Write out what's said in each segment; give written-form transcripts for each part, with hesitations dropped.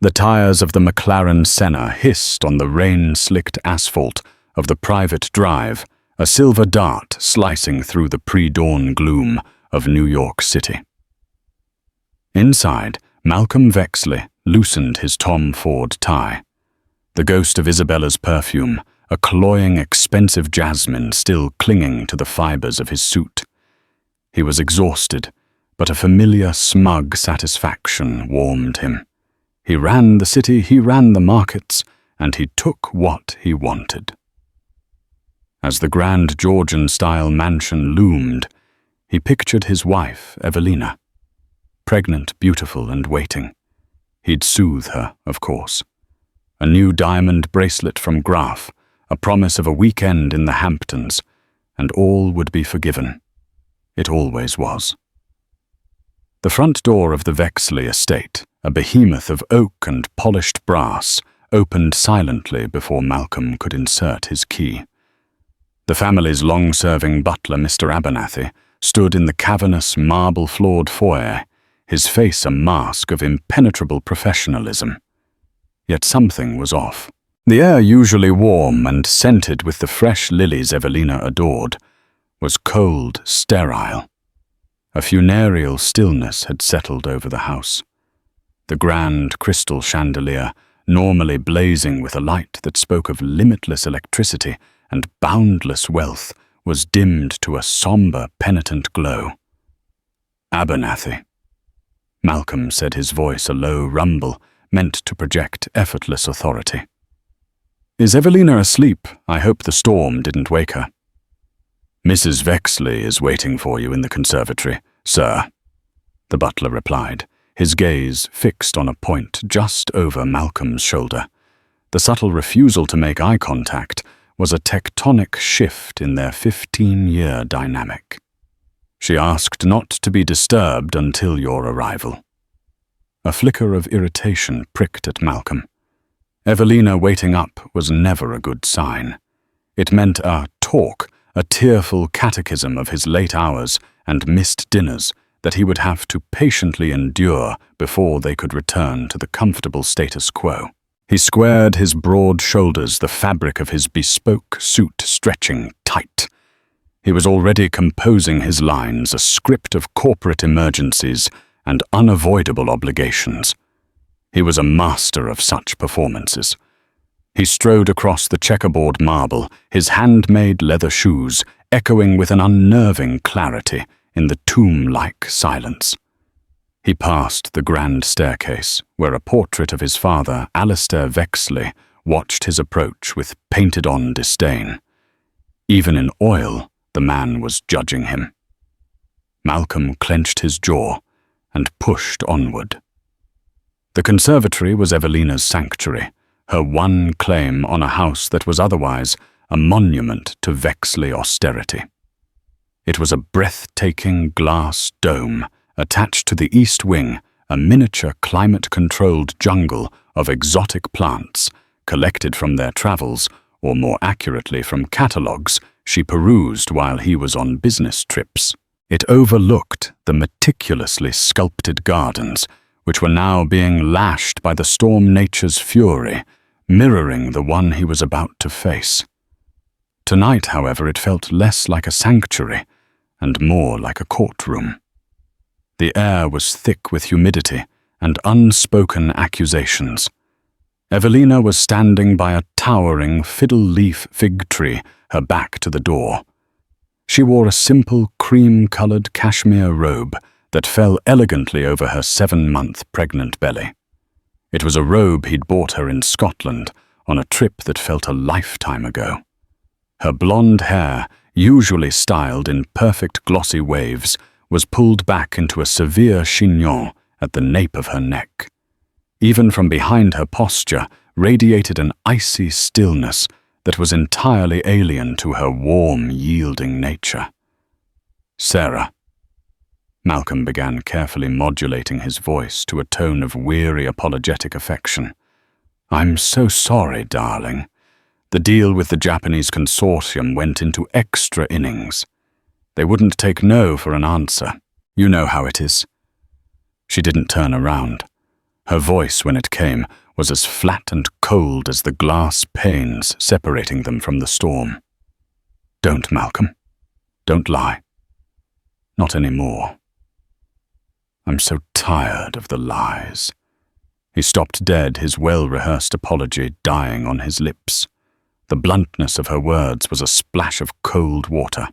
The tires of the McLaren Senna hissed on the rain-slicked asphalt of the private drive, a silver dart slicing through the pre-dawn gloom of New York City. Inside, Malcolm Vexley loosened his Tom Ford tie. The ghost of Isabella's perfume, a cloying, expensive jasmine still clinging to the fibers of his suit. He was exhausted, but a familiar, smug satisfaction warmed him. He ran the city, he ran the markets, and he took what he wanted. As the grand Georgian-style mansion loomed, he pictured his wife, Evelina. Pregnant, beautiful, and waiting. He'd soothe her, of course. A new diamond bracelet from Graf, a promise of a weekend in the Hamptons, and all would be forgiven. It always was. The front door of the Vexley estate, a behemoth of oak and polished brass, opened silently before Malcolm could insert his key. The family's long-serving butler, Mr. Abernathy, stood in the cavernous, marble-floored foyer, his face a mask of impenetrable professionalism. Yet something was off. The air, usually warm and scented with the fresh lilies Evelina adored, was cold, sterile. A funereal stillness had settled over the house. The grand crystal chandelier, normally blazing with a light that spoke of limitless electricity and boundless wealth, was dimmed to a somber, penitent glow. Abernathy. Malcolm said, his voice a low rumble, meant to project effortless authority. "Is Evelina asleep? I hope the storm didn't wake her." "Mrs. Vexley is waiting for you in the conservatory, sir," the butler replied, his gaze fixed on a point just over Malcolm's shoulder. The subtle refusal to make eye contact was a tectonic shift in their 15-year dynamic. "She asked not to be disturbed until your arrival." A flicker of irritation pricked at Malcolm. Evelina waiting up was never a good sign. It meant a talk, a tearful catechism of his late hours and missed dinners that he would have to patiently endure before they could return to the comfortable status quo. He squared his broad shoulders, the fabric of his bespoke suit stretching tight. He was already composing his lines, a script of corporate emergencies and unavoidable obligations. He was a master of such performances. He strode across the checkerboard marble, his handmade leather shoes echoing with an unnerving clarity in the tomb-like silence. He passed the grand staircase, where a portrait of his father, Alistair Vexley, watched his approach with painted-on disdain. Even in oil, the man was judging him. Malcolm clenched his jaw and pushed onward. The conservatory was Evelina's sanctuary, her one claim on a house that was otherwise a monument to Vexley austerity. It was a breathtaking glass dome, attached to the east wing, a miniature climate-controlled jungle of exotic plants, collected from their travels, or more accurately from catalogues she perused while he was on business trips. It overlooked the meticulously sculpted gardens, which were now being lashed by the storm nature's fury, mirroring the one he was about to face. Tonight, however, it felt less like a sanctuary and more like a courtroom. The air was thick with humidity and unspoken accusations. Evelina was standing by a towering fiddle-leaf fig tree, her back to the door. She wore a simple cream-colored cashmere robe that fell elegantly over her 7-month pregnant belly. It was a robe he'd bought her in Scotland on a trip that felt a lifetime ago. Her blonde hair, usually styled in perfect glossy waves, was pulled back into a severe chignon at the nape of her neck. Even from behind her posture radiated an icy stillness that was entirely alien to her warm, yielding nature. "Sarah," Malcolm began carefully modulating his voice to a tone of weary, apologetic affection. "I'm so sorry, darling. The deal with the Japanese consortium went into extra innings. They wouldn't take no for an answer. You know how it is." She didn't turn around. Her voice, when it came, was as flat and cold as the glass panes separating them from the storm. "Don't, Malcolm. Don't lie. Not anymore. I'm so tired of the lies." He stopped dead, his well-rehearsed apology dying on his lips. The bluntness of her words was a splash of cold water.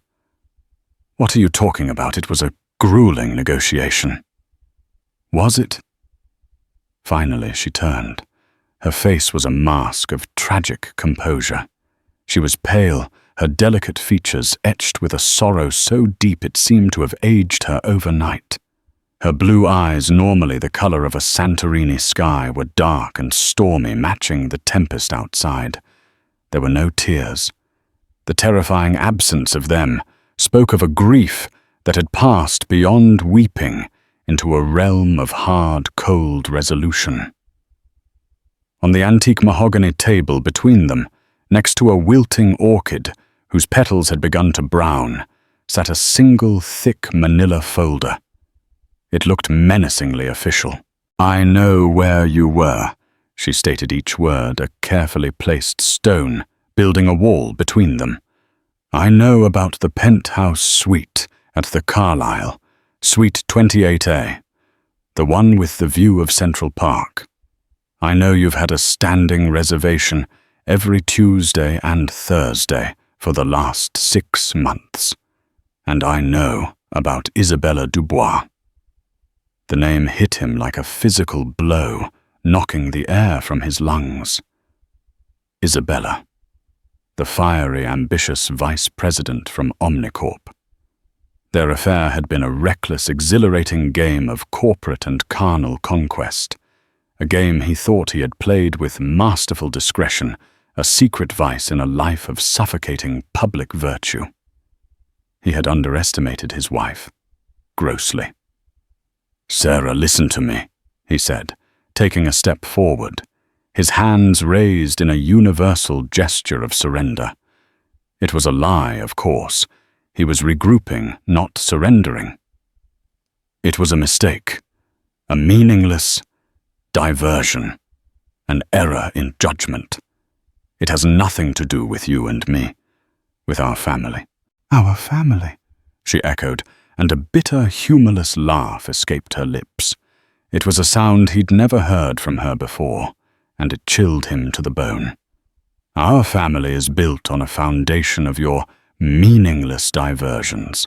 "What are you talking about? It was a grueling negotiation." "Was it?" Finally, she turned. Her face was a mask of tragic composure. She was pale, her delicate features etched with a sorrow so deep it seemed to have aged her overnight. Her blue eyes, normally the color of a Santorini sky, were dark and stormy, matching the tempest outside. There were no tears. The terrifying absence of them spoke of a grief that had passed beyond weeping into a realm of hard, cold resolution. On the antique mahogany table between them, next to a wilting orchid whose petals had begun to brown, sat a single thick manila folder. It looked menacingly official. "I know where you were," she stated each word, a carefully placed stone, building a wall between them. "I know about the penthouse suite at the Carlisle, Suite 28A, the one with the view of Central Park. I know you've had a standing reservation every Tuesday and Thursday for the last 6 months. And I know about Isabella Dubois." The name hit him like a physical blow, knocking the air from his lungs. Isabella, the fiery, ambitious vice president from Omnicorp. Their affair had been a reckless, exhilarating game of corporate and carnal conquest, a game he thought he had played with masterful discretion, a secret vice in a life of suffocating public virtue. He had underestimated his wife, grossly. "Sarah, listen to me," he said, taking a step forward, his hands raised in a universal gesture of surrender. It was a lie, of course. He was regrouping, not surrendering. It was a mistake, a meaningless diversion, an error in judgment. It has nothing to do with you and me, with our family." "Our family?" she echoed, and a bitter, humorless laugh escaped her lips. It was a sound he'd never heard from her before, and it chilled him to the bone. "Our family is built on a foundation of your meaningless diversions.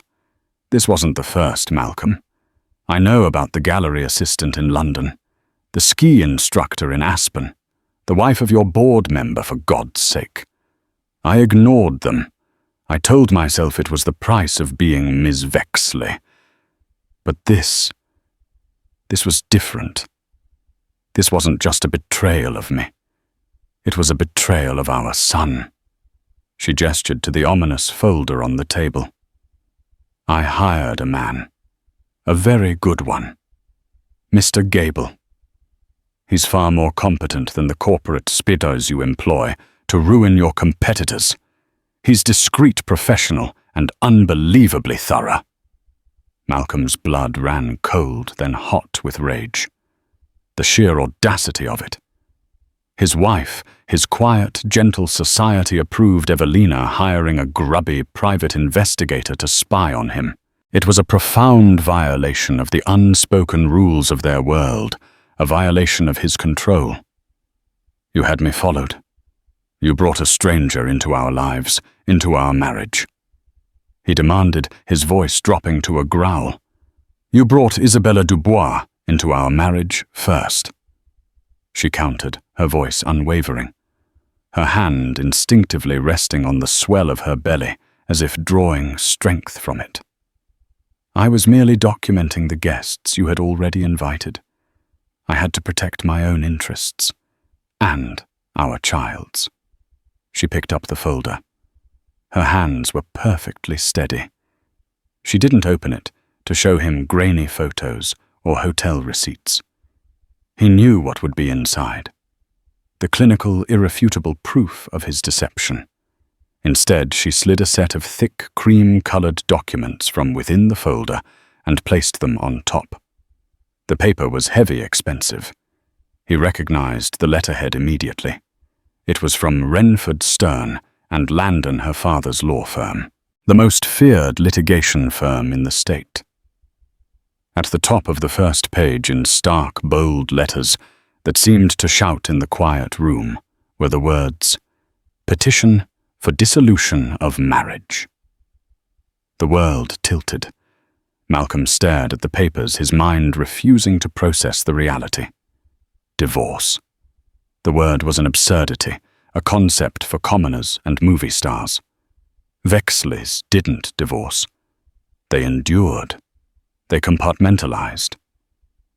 This wasn't the first, Malcolm. I know about the gallery assistant in London, the ski instructor in Aspen, the wife of your board member, for God's sake. I ignored them. I told myself it was the price of being Miss Vexley. But this was different. This wasn't just a betrayal of me. It was a betrayal of our son." She gestured to the ominous folder on the table. "I hired a man. A very good one. Mr. Gable. He's far more competent than the corporate spitters you employ to ruin your competitors. He's discreet, professional, and unbelievably thorough." Malcolm's blood ran cold, then hot with rage. The sheer audacity of it. His wife, his quiet, gentle, society-approved Evelina, hiring a grubby private investigator to spy on him. It was a profound violation of the unspoken rules of their world, a violation of his control. "You had me followed. You brought a stranger into our lives, into our marriage," he demanded, his voice dropping to a growl. "You brought Isabella Dubois into our marriage first." She countered, her voice unwavering, her hand instinctively resting on the swell of her belly, as if drawing strength from it. "I was merely documenting the guests you had already invited. I had to protect my own interests, and our child's." She picked up the folder. Her hands were perfectly steady. She didn't open it to show him grainy photos or hotel receipts. He knew what would be inside. The clinical, irrefutable proof of his deception. Instead, she slid a set of thick, cream-colored documents from within the folder and placed them on top. The paper was heavy, expensive. He recognized the letterhead immediately. It was from Renford Stern and Landon, her father's law firm, the most feared litigation firm in the state. At the top of the first page, in stark, bold letters that seemed to shout in the quiet room, were the words, "Petition for dissolution of marriage." The world tilted. Malcolm stared at the papers, his mind refusing to process the reality. Divorce. The word was an absurdity, a concept for commoners and movie stars. Vexleys didn't divorce. They endured. They compartmentalized.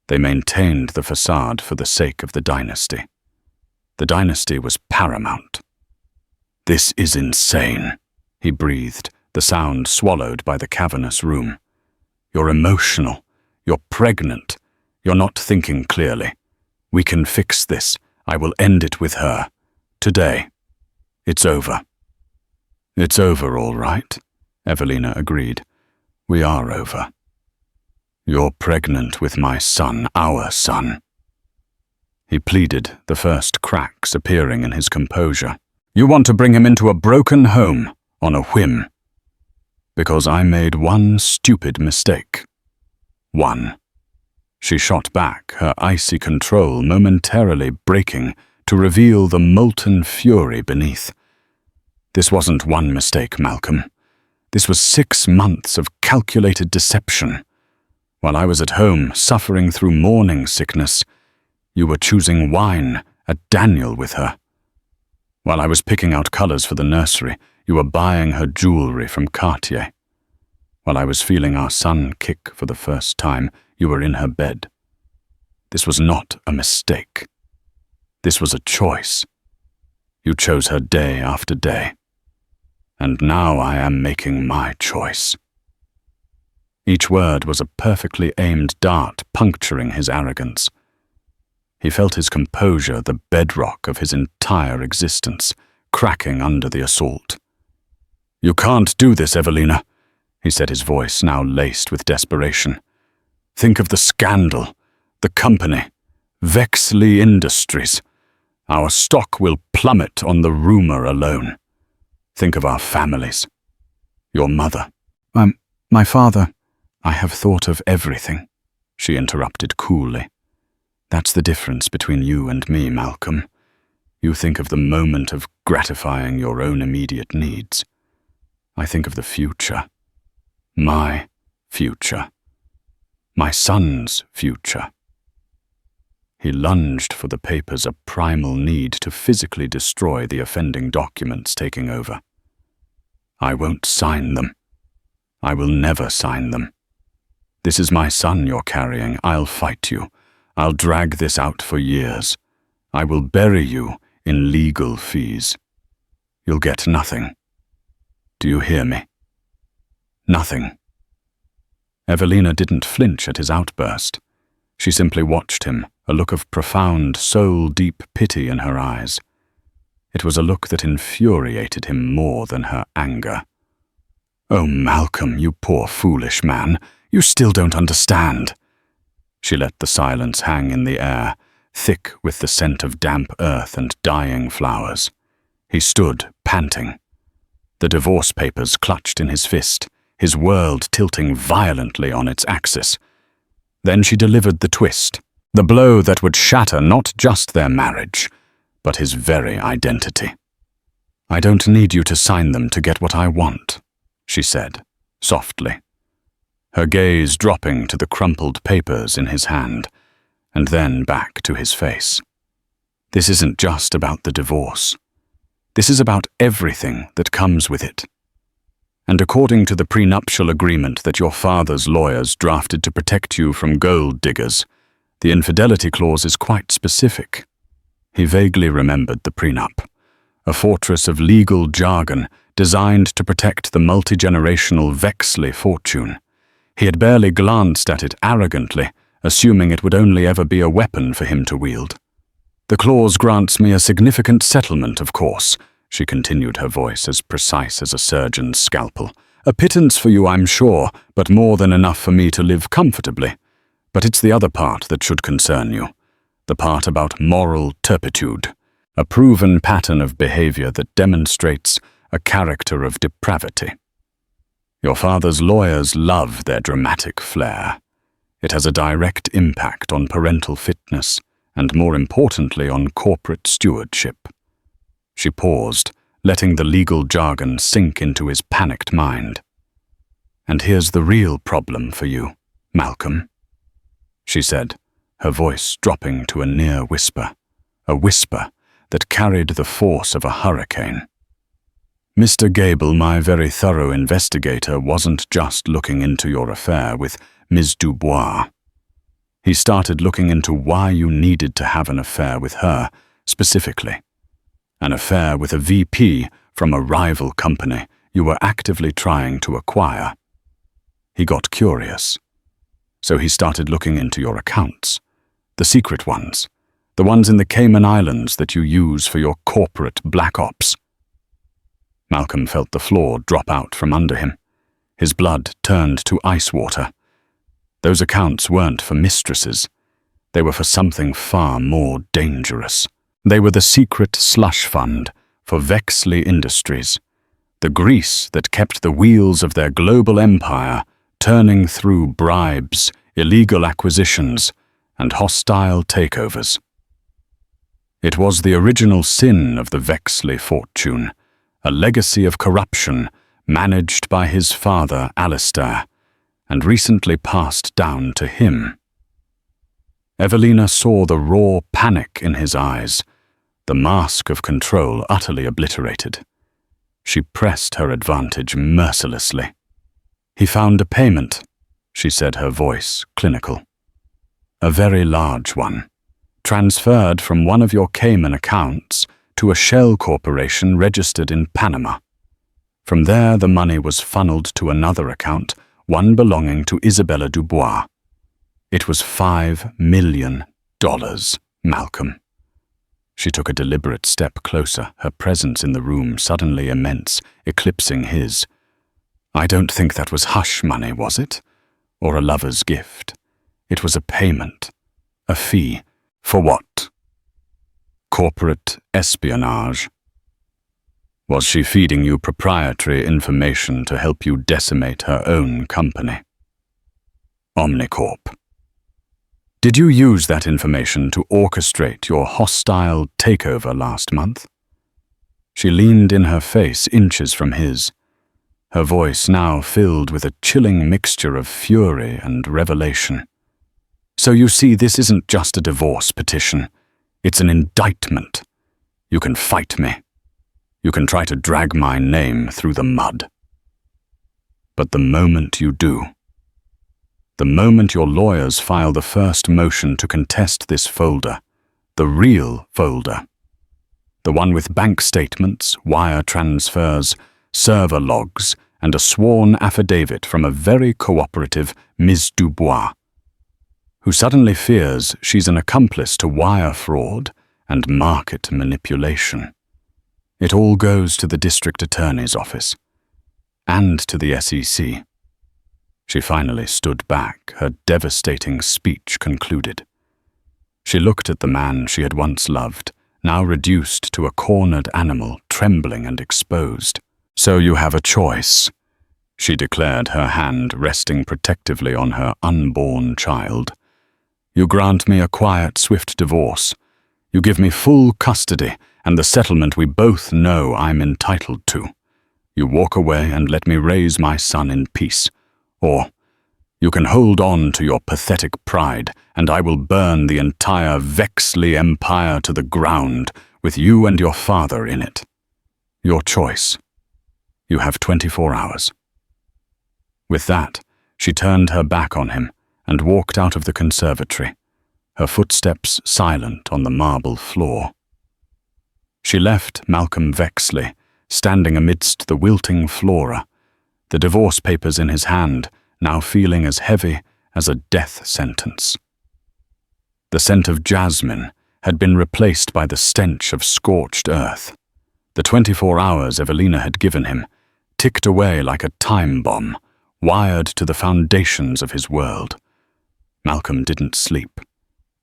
They maintained the facade for the sake of the dynasty. The dynasty was paramount. "This is insane," he breathed, the sound swallowed by the cavernous room. "You're emotional. You're pregnant. You're not thinking clearly. We can fix this. I will end it with her. Today. It's over." "It's over, all right," Evelina agreed. "We are over. You're pregnant with my son, our son." He pleaded, the first cracks appearing in his composure. "You want to bring him into a broken home on a whim. Because I made one stupid mistake. One." She shot back, her icy control momentarily breaking to reveal the molten fury beneath. "This wasn't one mistake, Malcolm. This was 6 months of calculated deception. While I was at home, suffering through morning sickness, you were choosing wine at Daniel with her. While I was picking out colors for the nursery, you were buying her jewelry from Cartier. While I was feeling our son kick for the first time, you were in her bed. This was not a mistake. This was a choice. You chose her day after day. And now I am making my choice." Each word was a perfectly aimed dart puncturing his arrogance. He felt his composure, the bedrock of his entire existence, cracking under the assault. "You can't do this, Evelina," he said, his voice now laced with desperation. "Think of the scandal, the company, Vexley Industries. Our stock will plummet on the rumor alone. Think of our families. Your mother." My father. "I have thought of everything," she interrupted coolly. "That's the difference between you and me, Malcolm. You think of the moment of gratifying your own immediate needs. I think of the future. My future. My son's future." He lunged for the papers, a primal need to physically destroy the offending documents taking over. "I won't sign them. I will never sign them. This is my son you're carrying. I'll fight you. I'll drag this out for years. I will bury you in legal fees. You'll get nothing. Do you hear me? Nothing." Evelina didn't flinch at his outburst. She simply watched him, a look of profound, soul-deep pity in her eyes. It was a look that infuriated him more than her anger. "Oh, Malcolm, you poor foolish man. You still don't understand." She let the silence hang in the air, thick with the scent of damp earth and dying flowers. He stood, panting. The divorce papers clutched in his fist, his world tilting violently on its axis. Then she delivered the twist, the blow that would shatter not just their marriage, but his very identity. "I don't need you to sign them to get what I want," she said, softly, her gaze dropping to the crumpled papers in his hand, and then back to his face. "This isn't just about the divorce. This is about everything that comes with it. And according to the prenuptial agreement that your father's lawyers drafted to protect you from gold diggers, the infidelity clause is quite specific." He vaguely remembered the prenup, a fortress of legal jargon designed to protect the multi-generational Vexley fortune. He had barely glanced at it arrogantly, assuming it would only ever be a weapon for him to wield. "The clause grants me a significant settlement, of course," she continued, her voice as precise as a surgeon's scalpel. "A pittance for you, I'm sure, but more than enough for me to live comfortably. But it's the other part that should concern you. The part about moral turpitude, a proven pattern of behavior that demonstrates a character of depravity. Your father's lawyers love their dramatic flair. It has a direct impact on parental fitness and, more importantly, on corporate stewardship. She paused, letting the legal jargon sink into his panicked mind. "And here's the real problem for you, Malcolm," she said, her voice dropping to a near whisper, a whisper that carried the force of a hurricane. "Mr. Gable, my very thorough investigator, wasn't just looking into your affair with Ms. Dubois. He started looking into why you needed to have an affair with her, specifically. An affair with a VP from a rival company you were actively trying to acquire. He got curious. So he started looking into your accounts, the secret ones, the ones in the Cayman Islands that you use for your corporate black ops." Malcolm felt the floor drop out from under him. His blood turned to ice water. Those accounts weren't for mistresses. They were for something far more dangerous. They were the secret slush fund for Vexley Industries, the grease that kept the wheels of their global empire turning through bribes, illegal acquisitions, and hostile takeovers. It was the original sin of the Vexley fortune, a legacy of corruption managed by his father, Alistair, and recently passed down to him. Evelina saw the raw panic in his eyes, the mask of control utterly obliterated. She pressed her advantage mercilessly. "He found a payment," she said, her voice clinical. "A very large one, transferred from one of your Cayman accounts to a shell corporation registered in Panama. From there, the money was funneled to another account, one belonging to Isabella Dubois. It was $5 million, Malcolm." She took a deliberate step closer, her presence in the room suddenly immense, eclipsing his. "I don't think that was hush money, was it? Or a lover's gift? It was a payment, a fee. For what? Corporate espionage. Was she feeding you proprietary information to help you decimate her own company? Omnicorp. Did you use that information to orchestrate your hostile takeover last month?" She leaned in her face inches from his, her voice now filled with a chilling mixture of fury and revelation. "So you see, this isn't just a divorce petition. It's an indictment. You can fight me. You can try to drag my name through the mud. But the moment you do, the moment your lawyers file the first motion to contest this folder, the real folder, the one with bank statements, wire transfers, server logs, and a sworn affidavit from a very cooperative Ms. Dubois, who suddenly fears she's an accomplice to wire fraud and market manipulation. It all goes to the district attorney's office and to the SEC. She finally stood back, her devastating speech concluded. She looked at the man she had once loved, now reduced to a cornered animal, trembling and exposed. "So you have a choice," she declared, her hand resting protectively on her unborn child. "You grant me a quiet, swift divorce. You give me full custody and the settlement we both know I'm entitled to. You walk away and let me raise my son in peace. Or you can hold on to your pathetic pride, and I will burn the entire Vexley empire to the ground with you and your father in it. Your choice. You have 24 hours. With that, she turned her back on him and walked out of the conservatory, her footsteps silent on the marble floor. She left Malcolm Vexley standing amidst the wilting flora, the divorce papers in his hand, now feeling as heavy as a death sentence. The scent of jasmine had been replaced by the stench of scorched earth. The 24 hours Evelina had given him ticked away like a time bomb, wired to the foundations of his world. Malcolm didn't sleep.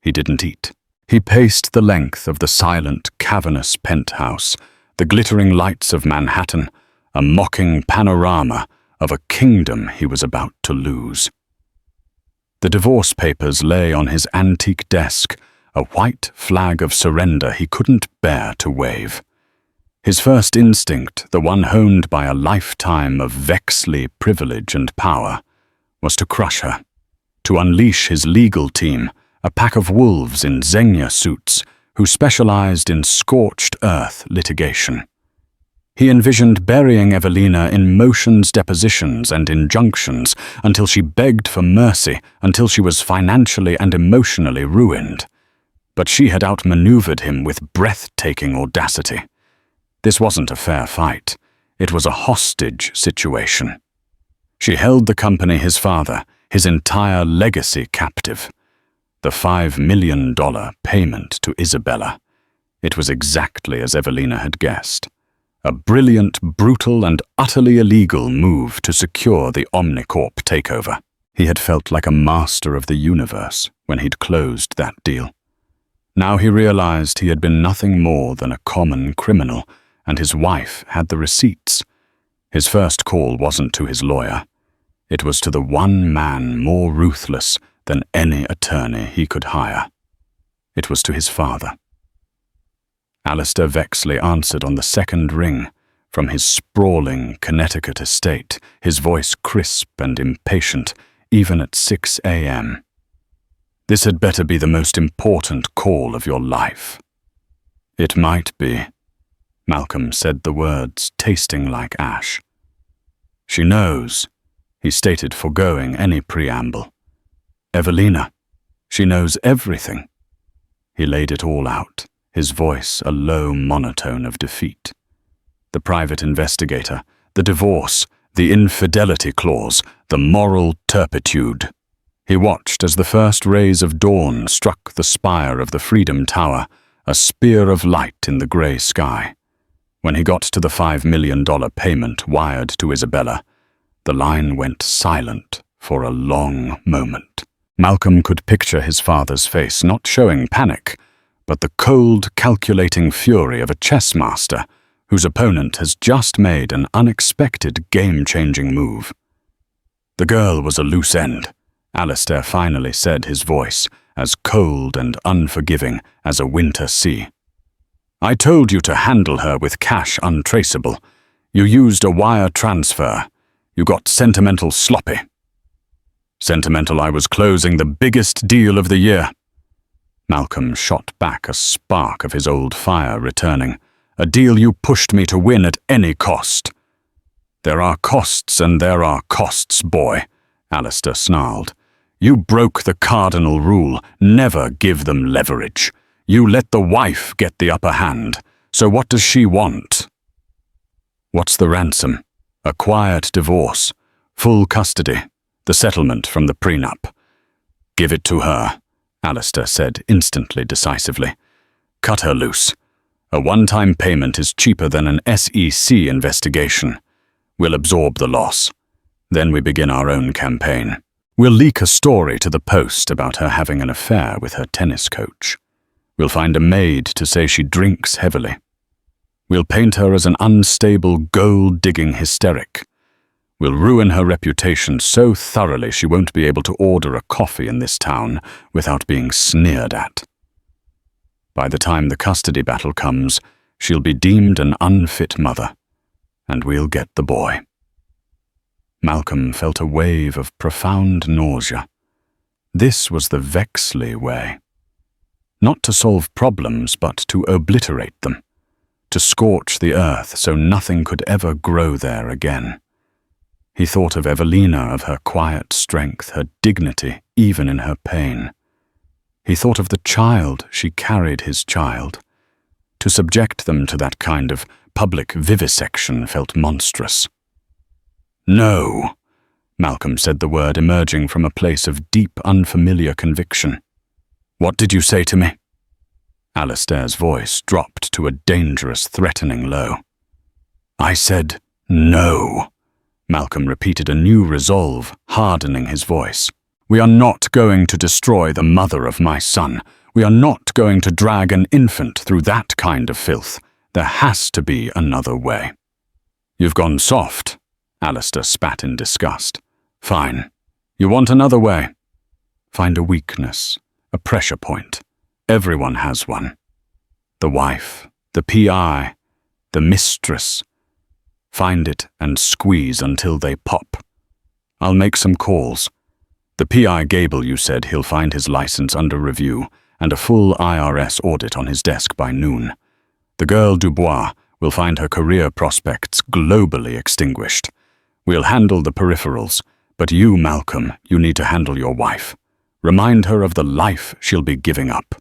He didn't eat. He paced the length of the silent, cavernous penthouse, the glittering lights of Manhattan, a mocking panorama of a kingdom he was about to lose. The divorce papers lay on his antique desk, a white flag of surrender he couldn't bear to wave. His first instinct, the one honed by a lifetime of Vexley privilege and power, was to crush her, to unleash his legal team, a pack of wolves in Xenia suits who specialized in scorched earth litigation. He envisioned burying Evelina in motions, depositions, and injunctions until she begged for mercy, until she was financially and emotionally ruined. But she had outmaneuvered him with breathtaking audacity. This wasn't a fair fight. It was a hostage situation. She held the company his father, his entire legacy captive. The $5 million payment to Isabella. It was exactly as Evelina had guessed. A brilliant, brutal, and utterly illegal move to secure the Omnicorp takeover. He had felt like a master of the universe when he'd closed that deal. Now he realized he had been nothing more than a common criminal, and his wife had the receipts. His first call wasn't to his lawyer. It was to the one man more ruthless than any attorney he could hire. It was to his father. Alistair Vexley answered on the second ring from his sprawling Connecticut estate, his voice crisp and impatient, even at 6 a.m. "This had better be the most important call of your life." "It might be." Malcolm said the words, tasting like ash. "She knows," he stated, foregoing any preamble. "Evelina. She knows everything." He laid it all out, his voice a low monotone of defeat. The private investigator, the divorce, the infidelity clause, the moral turpitude. He watched as the first rays of dawn struck the spire of the Freedom Tower, a spear of light in the grey sky. When he got to the $5 million payment wired to Isabella, the line went silent for a long moment. Malcolm could picture his father's face, not showing panic, but the cold, calculating fury of a chess master whose opponent has just made an unexpected, game-changing move. "The girl was a loose end," Alistair finally said, his voice as cold and unforgiving as a winter sea. "I told you to handle her with cash untraceable. You used a wire transfer. You got sentimental sloppy." "Sentimental I was closing the biggest deal of the year." Malcolm shot back, a spark of his old fire returning. "A deal you pushed me to win at any cost." "There are costs and there are costs, boy," Alistair snarled. "You broke the cardinal rule, never give them leverage. You let the wife get the upper hand. So what does she want?" "What's the ransom?" "A quiet divorce. Full custody. The settlement from the prenup." "Give it to her," Alistair said instantly, decisively. "Cut her loose. A one-time payment is cheaper than an SEC investigation. We'll absorb the loss. Then we begin our own campaign. We'll leak a story to the Post about her having an affair with her tennis coach. We'll find a maid to say she drinks heavily. We'll paint her as an unstable, gold-digging hysteric. We'll ruin her reputation so thoroughly she won't be able to order a coffee in this town without being sneered at. By the time the custody battle comes, she'll be deemed an unfit mother, and we'll get the boy." Malcolm felt a wave of profound nausea. This was the Vexley way. Not to solve problems, but to obliterate them. To scorch the earth so nothing could ever grow there again. He thought of Evelina, of her quiet strength, her dignity, even in her pain. He thought of the child she carried, his child. To subject them to that kind of public vivisection felt monstrous. "No," Malcolm said the word, emerging from a place of deep, unfamiliar conviction. "What did you say to me?" Alistair's voice dropped to a dangerous, threatening low. "I said no," Malcolm repeated, a new resolve hardening his voice. "We are not going to destroy the mother of my son. We are not going to drag an infant through that kind of filth. There has to be another way." "You've gone soft," Alistair spat in disgust. "Fine. You want another way? Find a weakness, a pressure point. Everyone has one. The wife, the PI, the mistress. Find it and squeeze until they pop. I'll make some calls. The PI Gable, you said he'll find his license under review and a full IRS audit on his desk by noon. The girl Dubois will find her career prospects globally extinguished. We'll handle the peripherals, but you, Malcolm, you need to handle your wife. Remind her of the life she'll be giving up.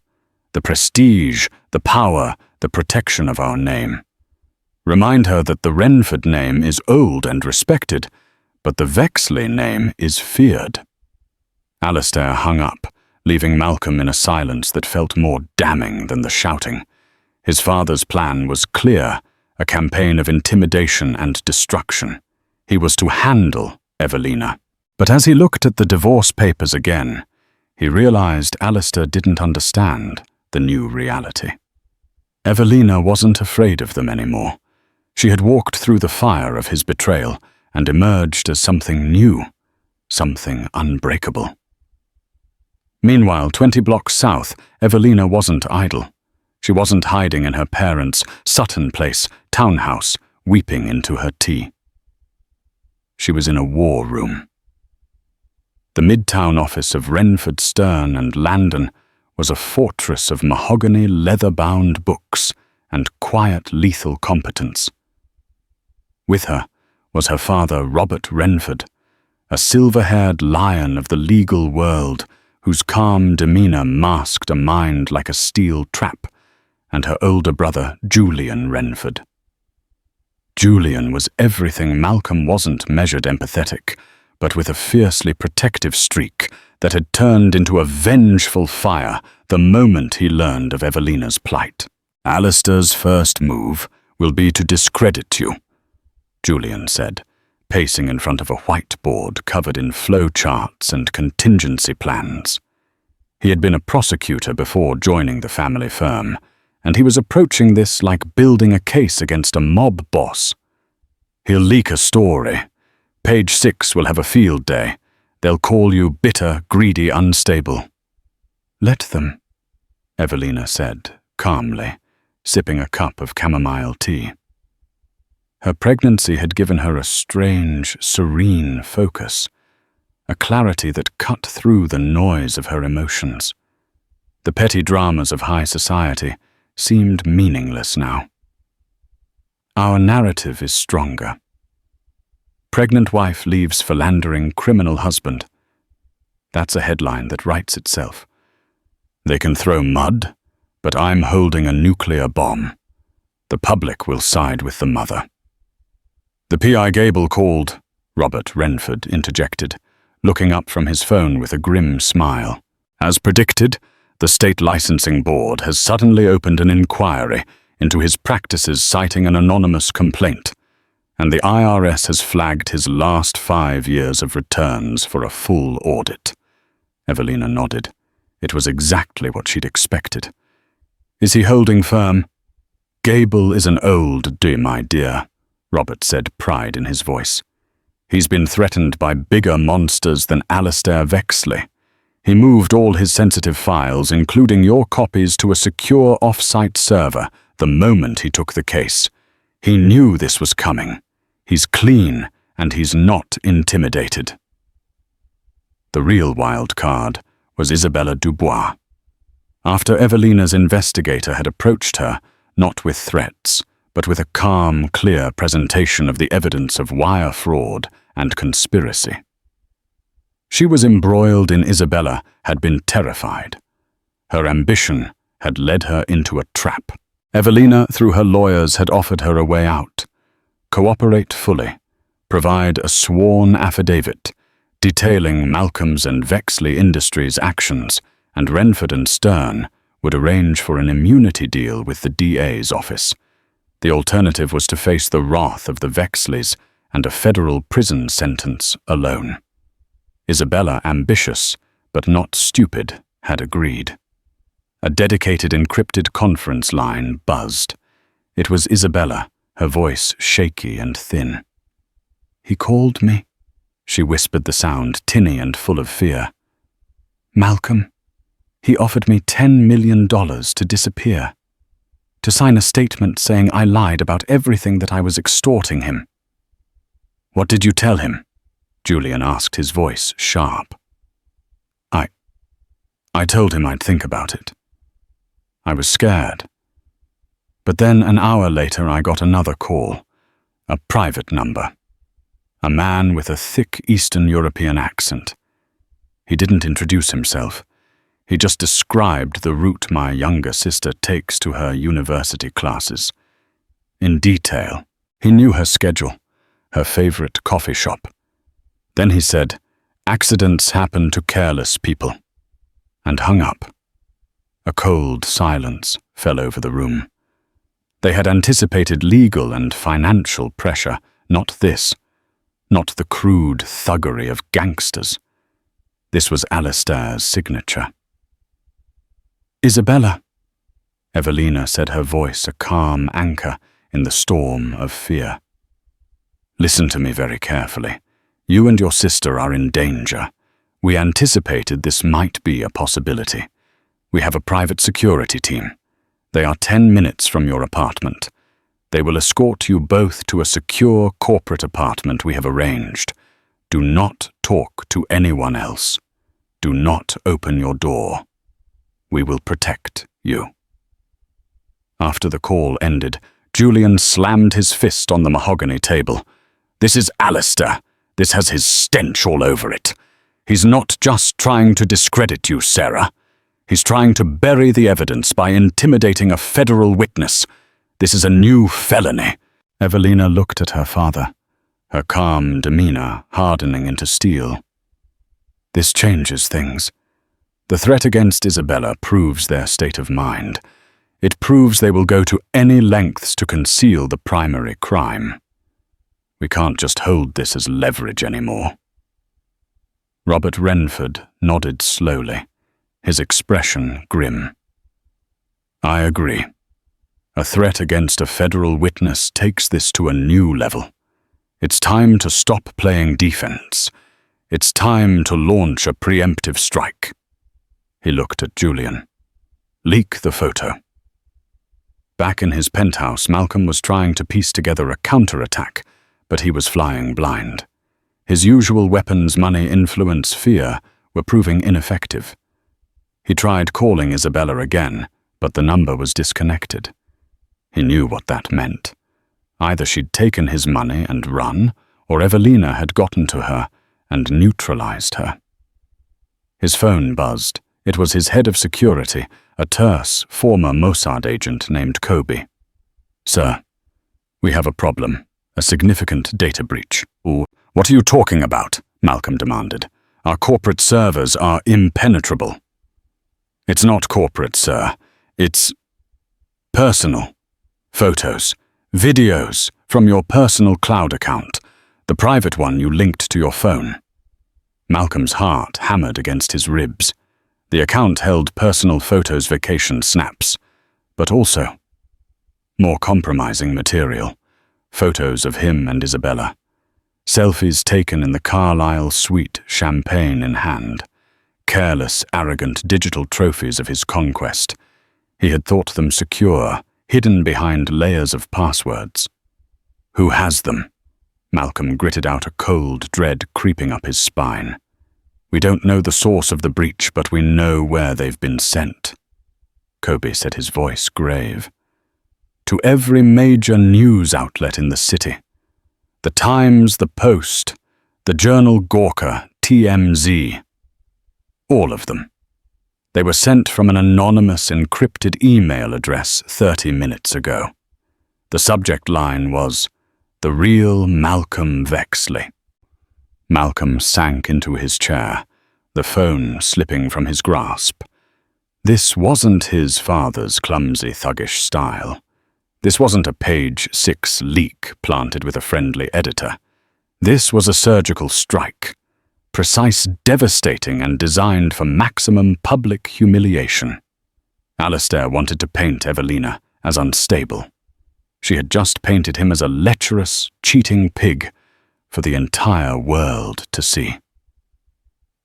The prestige, the power, the protection of our name. Remind her that the Renford name is old and respected, but the Vexley name is feared." Alistair hung up, leaving Malcolm in a silence that felt more damning than the shouting. His father's plan was clear, a campaign of intimidation and destruction. He was to handle Evelina. But as he looked at the divorce papers again, he realized Alistair didn't understand the new reality. Evelina wasn't afraid of them anymore. She had walked through the fire of his betrayal and emerged as something new, something unbreakable. Meanwhile, 20 blocks south, Evelina wasn't idle. She wasn't hiding in her parents' Sutton Place townhouse, weeping into her tea. She was in a war room. The midtown office of Renford, Stern and Landon was a fortress of mahogany leather-bound books and quiet lethal competence. With her was her father, Robert Renford, a silver-haired lion of the legal world whose calm demeanor masked a mind like a steel trap, and her older brother, Julian Renford. Julian was everything Malcolm wasn't measured empathetic, but with a fiercely protective streak that had turned into a vengeful fire the moment he learned of Evelina's plight. "Alistair's first move will be to discredit you," Julian said, pacing in front of a whiteboard covered in flowcharts and contingency plans. He had been a prosecutor before joining the family firm, and he was approaching this like building a case against a mob boss. "He'll leak a story. Page 6 will have a field day. They'll call you bitter, greedy, unstable." "Let them," Evelina said, calmly, sipping a cup of chamomile tea. Her pregnancy had given her a strange, serene focus, a clarity that cut through the noise of her emotions. The petty dramas of high society seemed meaningless now. "Our narrative is stronger. Pregnant wife leaves philandering criminal husband. That's a headline that writes itself. They can throw mud, but I'm holding a nuclear bomb. The public will side with the mother." "The PI Gable called," Robert Renford interjected, looking up from his phone with a grim smile. "As predicted, the state licensing board has suddenly opened an inquiry into his practices, citing an anonymous complaint, and the IRS has flagged his last 5 years of returns for a full audit." Evelina nodded. It was exactly what she'd expected. "Is he holding firm?" "Gable is an old day, my dear," Robert said, pride in his voice. "He's been threatened by bigger monsters than Alistair Vexley. He moved all his sensitive files, including your copies, to a secure off-site server the moment he took the case. He knew this was coming. He's clean, and he's not intimidated." The real wild card was Isabella Dubois. After Evelina's investigator had approached her, not with threats, but with a calm, clear presentation of the evidence of wire fraud and conspiracy. She was embroiled in Isabella, had been terrified. Her ambition had led her into a trap. Evelina, through her lawyers, had offered her a way out. Cooperate fully, provide a sworn affidavit detailing Malcolm's and Vexley Industries' actions, and Renford and Stern would arrange for an immunity deal with the DA's office. The alternative was to face the wrath of the Vexleys and a federal prison sentence alone. Isabella, ambitious but not stupid, had agreed. A dedicated encrypted conference line buzzed. It was Isabella, her voice shaky and thin. "He called me," she whispered the sound, tinny and full of fear. "Malcolm, he offered me $10 million to disappear, to sign a statement saying I lied about everything that I was extorting him." "What did you tell him?" Julian asked, his voice sharp. I told him I'd think about it. I was scared. But then an hour later I got another call, a private number. A man with a thick Eastern European accent. He didn't introduce himself. He just described the route my younger sister takes to her university classes. In detail. He knew her schedule, her favorite coffee shop. Then he said, "Accidents happen to careless people," and hung up. A cold silence fell over the room. They had anticipated legal and financial pressure, not this, not the crude thuggery of gangsters. This was Alistair's signature. "Isabella," Evelina said, her voice a calm anchor in the storm of fear. "Listen to me very carefully. You and your sister are in danger. We anticipated this might be a possibility. We have a private security team. They are 10 minutes from your apartment. They will escort you both to a secure corporate apartment we have arranged. Do not talk to anyone else. Do not open your door. We will protect you." After the call ended, Julian slammed his fist on the mahogany table. "This is Alistair. This has his stench all over it. He's not just trying to discredit you, Sarah. He's trying to bury the evidence by intimidating a federal witness. This is a new felony." Evelina looked at her father, her calm demeanor hardening into steel. "This changes things. The threat against Isabella proves their state of mind. It proves they will go to any lengths to conceal the primary crime. We can't just hold this as leverage anymore." Robert Renford nodded slowly, his expression grim. "I agree. A threat against a federal witness takes this to a new level. It's time to stop playing defense. It's time to launch a preemptive strike." He looked at Julian. "Leak the photo." Back in his penthouse, Malcolm was trying to piece together a counterattack, but he was flying blind. His usual weapons, money, influence, fear, were proving ineffective. He tried calling Isabella again, but the number was disconnected. He knew what that meant. Either she'd taken his money and run, or Evelina had gotten to her and neutralized her. His phone buzzed. It was his head of security, a terse, former Mossad agent named Kobe. "Sir, we have a problem, a significant data breach." "What are you talking about?" Malcolm demanded. "Our corporate servers are impenetrable." "It's not corporate, sir. It's personal. Photos, videos from your personal cloud account, the private one you linked to your phone." Malcolm's heart hammered against his ribs. The account held personal photos, vacation snaps, but also more compromising material. Photos of him and Isabella. Selfies taken in the Carlisle suite, champagne in hand. Careless, arrogant digital trophies of his conquest. He had thought them secure, hidden behind layers of passwords. "Who has them?" Malcolm gritted out, a cold dread creeping up his spine. "We don't know the source of the breach, but we know where they've been sent." Kobe said, his voice grave. "To every major news outlet in the city. The Times, the Post, the Journal Gawker, TMZ. All of them. They were sent from an anonymous, encrypted email address 30 minutes ago. The subject line was, 'The real Malcolm Vexley.'" Malcolm sank into his chair, the phone slipping from his grasp. This wasn't his father's clumsy, thuggish style. This wasn't a page 6 leak planted with a friendly editor. This was a surgical strike, precise, devastating, and designed for maximum public humiliation. Alistair wanted to paint Evelina as unstable. She had just painted him as a lecherous, cheating pig for the entire world to see.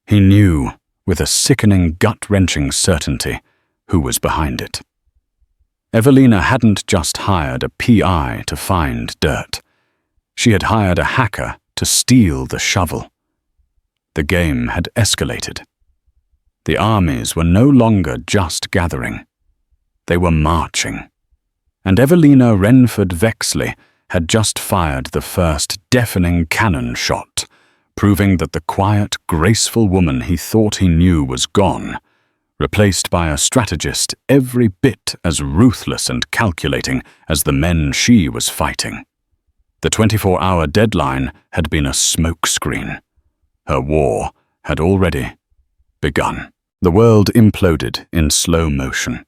He knew, with a sickening, gut-wrenching certainty, who was behind it. Evelina hadn't just hired a PI to find dirt. She had hired a hacker to steal the shovel. The game had escalated. The armies were no longer just gathering. They were marching. And Evelina Renford Vexley had just fired the first deafening cannon shot, proving that the quiet, graceful woman he thought he knew was gone, replaced by a strategist every bit as ruthless and calculating as the men she was fighting. The 24-hour deadline had been a smokescreen. Her war had already begun. The world imploded in slow motion.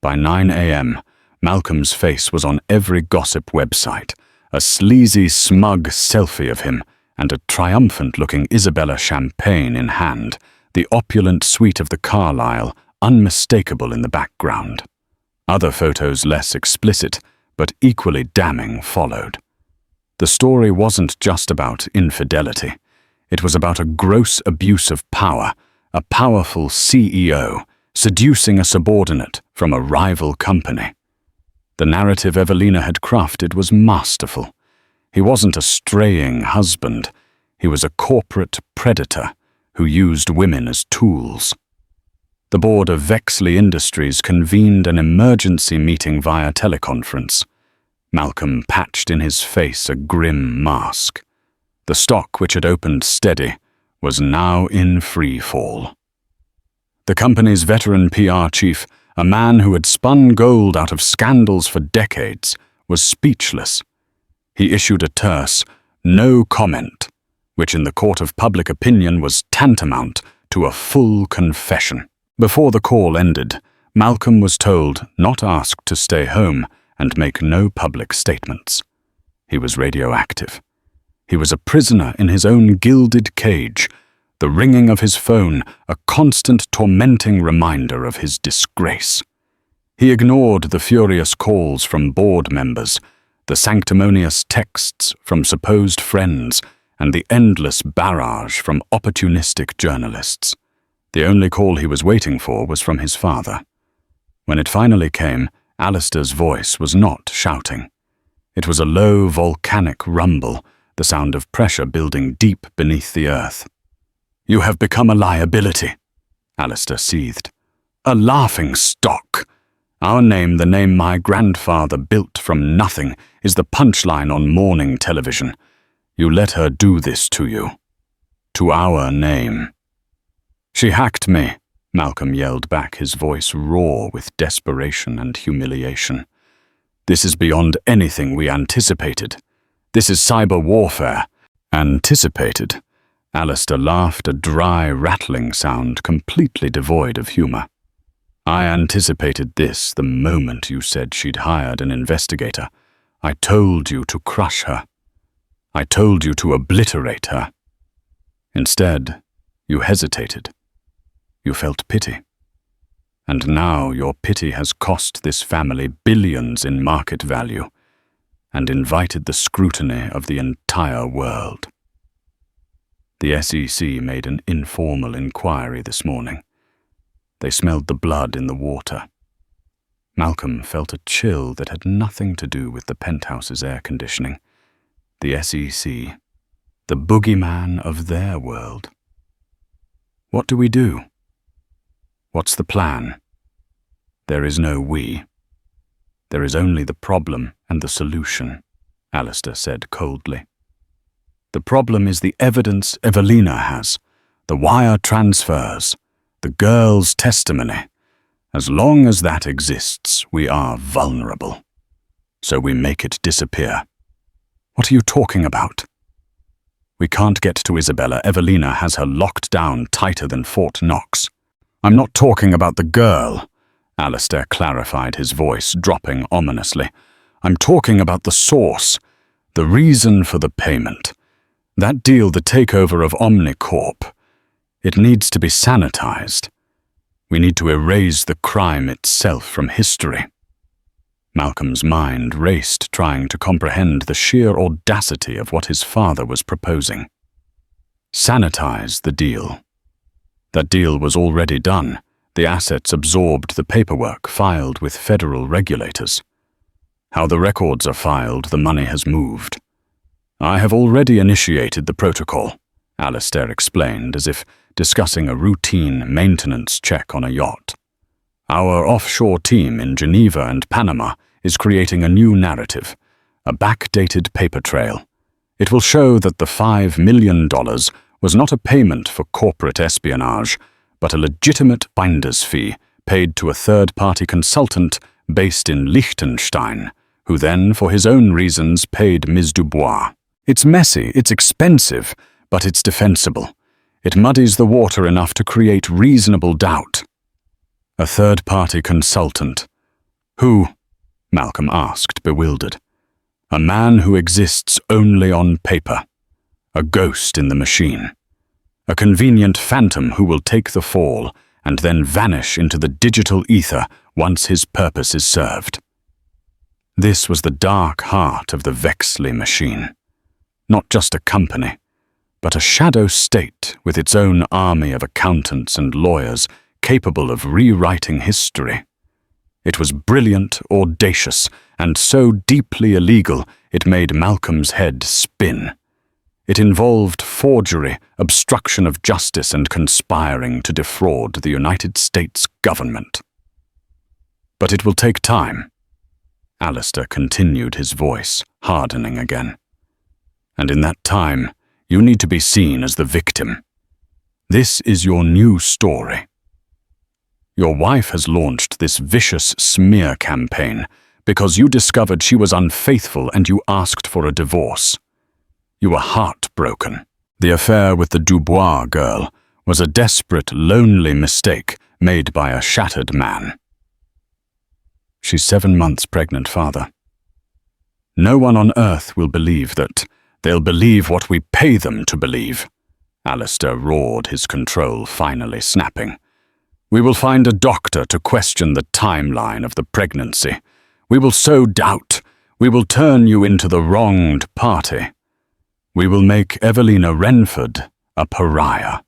By 9 a.m., Malcolm's face was on every gossip website, a sleazy, smug selfie of him, and a triumphant-looking Isabella champagne in hand, the opulent suite of the Carlyle unmistakable in the background. Other photos less explicit, but equally damning, followed. The story wasn't just about infidelity. It was about a gross abuse of power, a powerful CEO seducing a subordinate from a rival company. The narrative Evelina had crafted was masterful. He wasn't a straying husband. He was a corporate predator who used women as tools. The board of Vexley Industries convened an emergency meeting via teleconference. Malcolm patched in his face a grim mask. The stock, which had opened steady, was now in free fall. The company's veteran PR chief, a man who had spun gold out of scandals for decades, was speechless. He issued a terse, no comment, which in the court of public opinion was tantamount to a full confession. Before the call ended, Malcolm was told, not asked, to stay home and make no public statements. He was radioactive. He was a prisoner in his own gilded cage, the ringing of his phone a constant tormenting reminder of his disgrace. He ignored the furious calls from board members, the sanctimonious texts from supposed friends, and the endless barrage from opportunistic journalists. The only call he was waiting for was from his father. When it finally came, Alistair's voice was not shouting. It was a low, volcanic rumble, the sound of pressure building deep beneath the earth. "You have become a liability," Alistair seethed. "A laughing stock. Our name, the name my grandfather built from nothing, is the punchline on morning television. You let her do this to you. To our name." "She hacked me," Malcolm yelled back, his voice raw with desperation and humiliation. "This is beyond anything we anticipated. This is cyber warfare." "Anticipated?" Alistair laughed, a dry, rattling sound completely devoid of humor. "I anticipated this the moment you said she'd hired an investigator. I told you to crush her. I told you to obliterate her. Instead, you hesitated. You felt pity. And now your pity has cost this family billions in market value and invited the scrutiny of the entire world." The SEC made an informal inquiry this morning. They smelled the blood in the water. Malcolm felt a chill that had nothing to do with the penthouse's air conditioning. The SEC, the boogeyman of their world. What do we do? What's the plan? There is no we. There is only the problem and the solution, Alistair said coldly. The problem is the evidence Evelina has, the wire transfers, the girl's testimony. As long as that exists, we are vulnerable. So we make it disappear. What are you talking about? We can't get to Isabella. Evelina has her locked down tighter than Fort Knox. I'm not talking about the girl, Alistair clarified, his voice dropping ominously. I'm talking about the source, the reason for the payment. That deal, the takeover of Omnicorp, it needs to be sanitized. We need to erase the crime itself from history. Malcolm's mind raced, trying to comprehend the sheer audacity of what his father was proposing. Sanitize the deal. That deal was already done. The assets absorbed the paperwork filed with federal regulators. How the records are filed, the money has moved. I have already initiated the protocol, Alistair explained, as if discussing a routine maintenance check on a yacht. Our offshore team in Geneva and Panama is creating a new narrative, a backdated paper trail. It will show that the $5 million was not a payment for corporate espionage, but a legitimate finder's fee paid to a third-party consultant based in Liechtenstein, who then, for his own reasons, paid Ms. Dubois. It's messy, it's expensive, but it's defensible. It muddies the water enough to create reasonable doubt. A third-party consultant. Who? Malcolm asked, bewildered. A man who exists only on paper. A ghost in the machine. A convenient phantom who will take the fall and then vanish into the digital ether once his purpose is served. This was the dark heart of the Vexley machine. Not just a company, but a shadow state with its own army of accountants and lawyers capable of rewriting history. It was brilliant, audacious, and so deeply illegal it made Malcolm's head spin. It involved forgery, obstruction of justice, and conspiring to defraud the United States government. But it will take time. Alistair continued, his voice hardening again. And in that time, you need to be seen as the victim. This is your new story. Your wife has launched this vicious smear campaign because you discovered she was unfaithful and you asked for a divorce. You were heartbroken. The affair with the Dubois girl was a desperate, lonely mistake made by a shattered man. She's 7 months pregnant, Father. No one on earth will believe that. They'll believe what we pay them to believe. Alistair roared, his control finally snapping. We will find a doctor to question the timeline of the pregnancy. We will sow doubt. We will turn you into the wronged party. We will make Evelina Renford a pariah.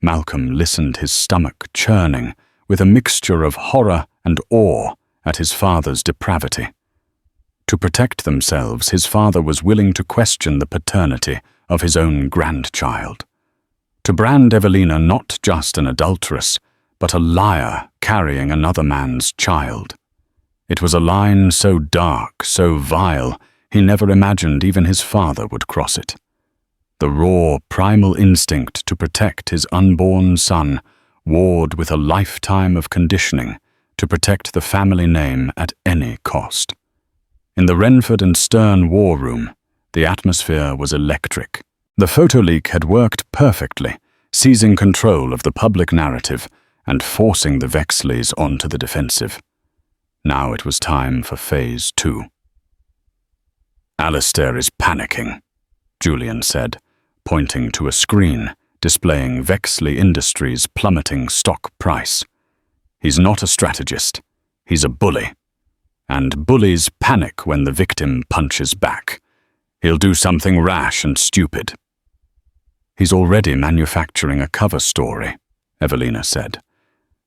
Malcolm listened, his stomach churning, with a mixture of horror and awe at his father's depravity. To protect themselves, his father was willing to question the paternity of his own grandchild. To brand Evelina not just an adulteress, but a liar carrying another man's child. It was a line so dark, so vile, he never imagined even his father would cross it. The raw, primal instinct to protect his unborn son warred with a lifetime of conditioning to protect the family name at any cost. In the Renford and Stern war room, the atmosphere was electric. The photo leak had worked perfectly, seizing control of the public narrative and forcing the Vexleys onto the defensive. Now it was time for Phase 2. Alistair is panicking, Julian said, pointing to a screen displaying Vexley Industries' plummeting stock price. He's not a strategist. He's a bully. And bullies panic when the victim punches back. He'll do something rash and stupid. He's already manufacturing a cover story, Evelina said.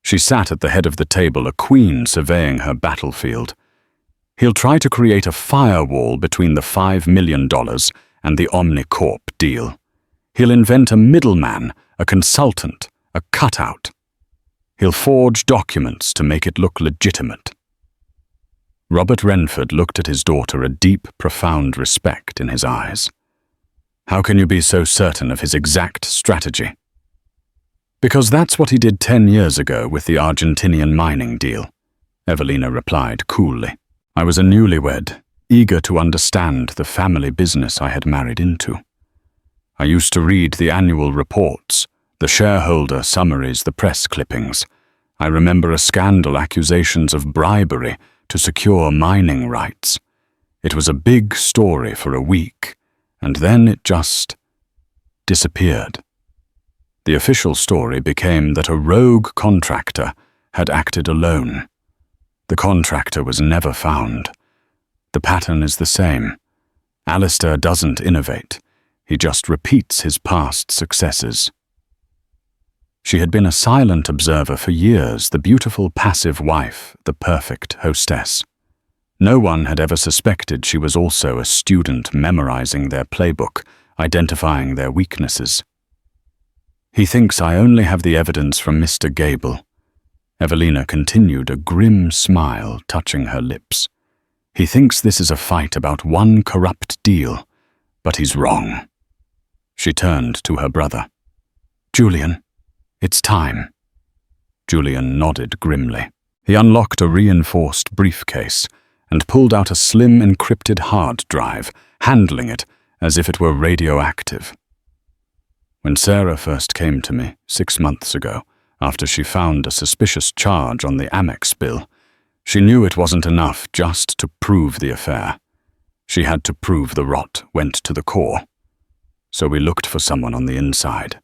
She sat at the head of the table, a queen surveying her battlefield. He'll try to create a firewall between the $5 million and the Omnicorp deal. He'll invent a middleman, a consultant, a cutout. He'll forge documents to make it look legitimate. Robert Renford looked at his daughter, a deep, profound respect in his eyes. How can you be so certain of his exact strategy? Because that's what he did 10 years ago with the Argentinian mining deal, Evelina replied coolly. I was a newlywed, eager to understand the family business I had married into. I used to read the annual reports, the shareholder summaries, the press clippings. I remember a scandal, accusations of bribery to secure mining rights. It was a big story for a week, and then it just disappeared. The official story became that a rogue contractor had acted alone. The contractor was never found. The pattern is the same. Alistair doesn't innovate. He just repeats his past successes. She had been a silent observer for years, the beautiful passive wife, the perfect hostess. No one had ever suspected she was also a student memorizing their playbook, identifying their weaknesses. He thinks I only have the evidence from Mr. Gable. Evelina continued, a grim smile touching her lips. He thinks this is a fight about one corrupt deal, but he's wrong. She turned to her brother. Julian, it's time. Julian nodded grimly. He unlocked a reinforced briefcase and pulled out a slim encrypted hard drive, handling it as if it were radioactive. When Sarah first came to me 6 months ago, after she found a suspicious charge on the Amex bill, she knew it wasn't enough just to prove the affair. She had to prove the rot went to the core. So we looked for someone on the inside.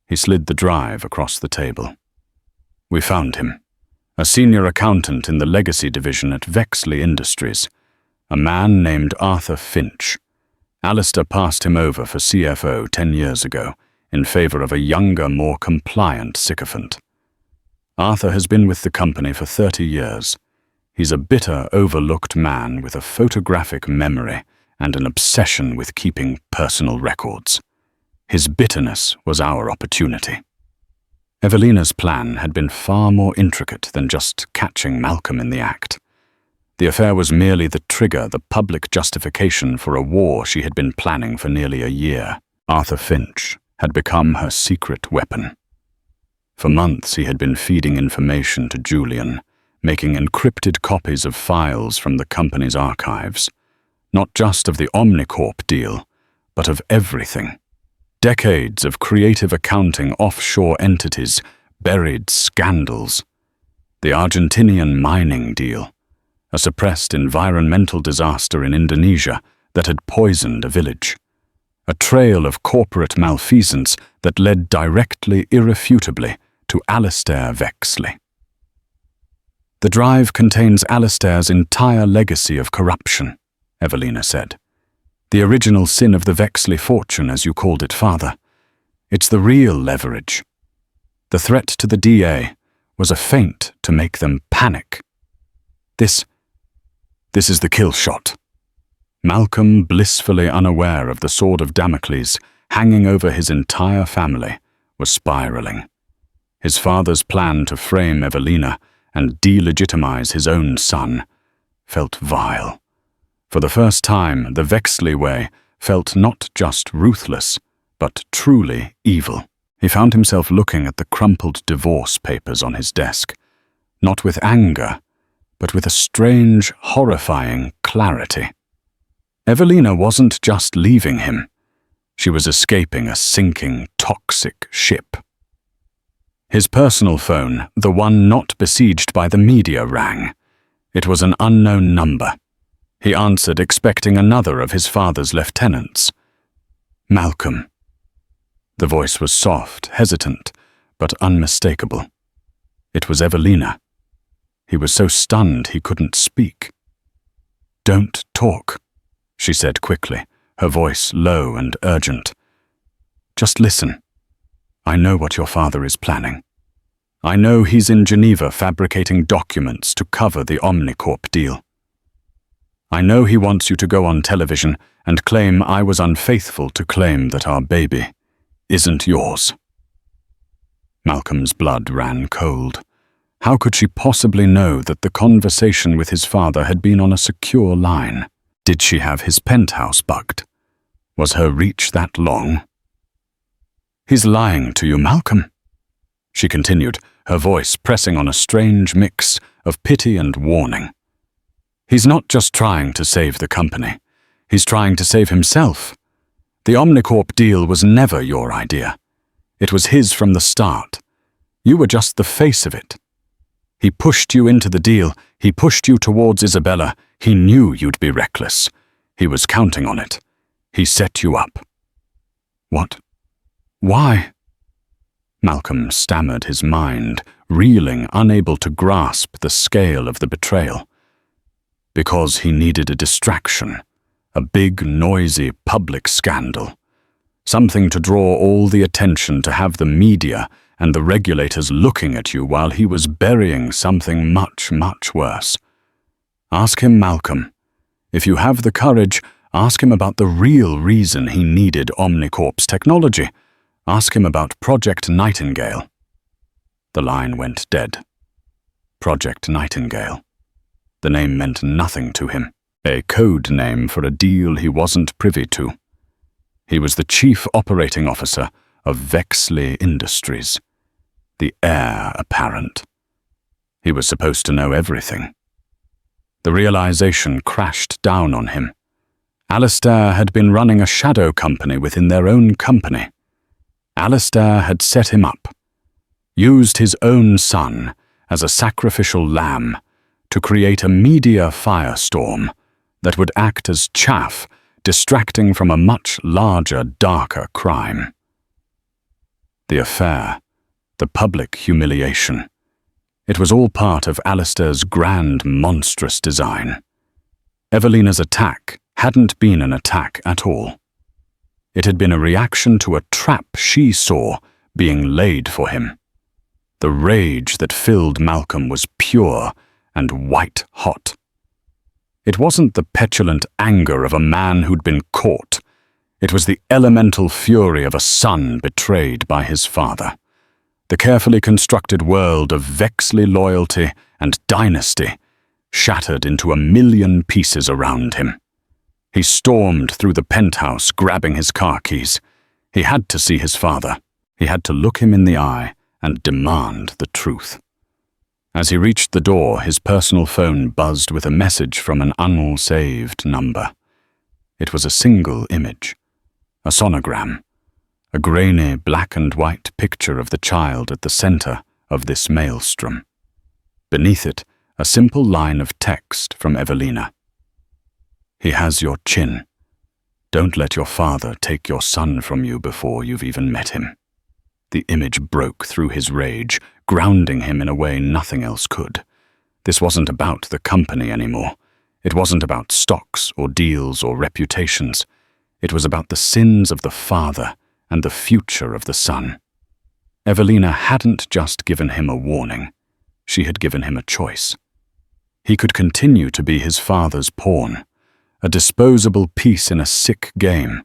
He slid the drive across the table. We found him, a senior accountant in the legacy division at Vexley Industries, a man named Arthur Finch. Alistair passed him over for CFO 10 years ago, in favor of a younger, more compliant sycophant. Arthur has been with the company for 30 years. He's a bitter, overlooked man with a photographic memory and an obsession with keeping personal records. His bitterness was our opportunity. Evelina's plan had been far more intricate than just catching Malcolm in the act. The affair was merely the trigger, the public justification for a war she had been planning for nearly a year. Arthur Finch had become her secret weapon. For months he had been feeding information to Julian, making encrypted copies of files from the company's archives, not just of the Omnicorp deal, but of everything. Decades of creative accounting offshore entities, buried scandals. The Argentinian mining deal, a suppressed environmental disaster in Indonesia that had poisoned a village. A trail of corporate malfeasance that led directly, irrefutably, to Alistair Vexley. The drive contains Alistair's entire legacy of corruption, Evelina said. The original sin of the Vexley fortune, as you called it, Father. It's the real leverage. The threat to the DA was a feint to make them panic. This is the kill shot. Malcolm, blissfully unaware of the sword of Damocles hanging over his entire family, was spiraling. His father's plan to frame Evelina and delegitimize his own son felt vile. For the first time, the Vexley way felt not just ruthless, but truly evil. He found himself looking at the crumpled divorce papers on his desk, not with anger, but with a strange, horrifying clarity. Evelina wasn't just leaving him. She was escaping a sinking, toxic ship. His personal phone, the one not besieged by the media, rang. It was an unknown number. He answered, expecting another of his father's lieutenants. Malcolm. The voice was soft, hesitant, but unmistakable. It was Evelina. He was so stunned he couldn't speak. Don't talk, she said quickly, her voice low and urgent. Just listen. I know what your father is planning. I know he's in Geneva fabricating documents to cover the Omnicorp deal. I know he wants you to go on television and claim I was unfaithful to claim that our baby isn't yours. Malcolm's blood ran cold. How could she possibly know that the conversation with his father had been on a secure line? Did she have his penthouse bugged? Was her reach that long? He's lying to you, Malcolm, she continued, her voice pressing on a strange mix of pity and warning. He's not just trying to save the company. He's trying to save himself. The Omnicorp deal was never your idea. It was his from the start. You were just the face of it. He pushed you into the deal. He pushed you towards Isabella. He knew you'd be reckless. He was counting on it. He set you up. What? Why? Malcolm stammered his mind, reeling, unable to grasp the scale of the betrayal. Because he needed a distraction, a big, noisy public scandal. Something to draw all the attention, to have the media and the regulators looking at you while he was burying something much, much worse. Ask him, Malcolm. If you have the courage, ask him about the real reason he needed Omnicorp's technology. Ask him about Project Nightingale. The line went dead. Project Nightingale. The name meant nothing to him, a code name for a deal he wasn't privy to. He was the chief operating officer of Vexley Industries, the heir apparent. He was supposed to know everything. The realization crashed down on him. Alistair had been running a shadow company within their own company. Alistair had set him up, used his own son as a sacrificial lamb to create a media firestorm that would act as chaff, distracting from a much larger, darker crime. The affair, the public humiliation, it was all part of Alistair's grand, monstrous design. Evelina's attack hadn't been an attack at all. It had been a reaction to a trap she saw being laid for him. The rage that filled Malcolm was pure and white-hot. It wasn't the petulant anger of a man who'd been caught. It was the elemental fury of a son betrayed by his father. The carefully constructed world of Vexley loyalty and dynasty shattered into a million pieces around him. He stormed through the penthouse, grabbing his car keys. He had to see his father. He had to look him in the eye and demand the truth. As he reached the door, his personal phone buzzed with a message from an unsaved number. It was a single image, a sonogram, a grainy black and white picture of the child at the center of this maelstrom. Beneath it, a simple line of text from Evelina. He has your chin. Don't let your father take your son from you before you've even met him. The image broke through his rage, grounding him in a way nothing else could. This wasn't about the company anymore. It wasn't about stocks or deals or reputations. It was about the sins of the father and the future of the son. Evelina hadn't just given him a warning. She had given him a choice. He could continue to be his father's pawn, a disposable piece in a sick game,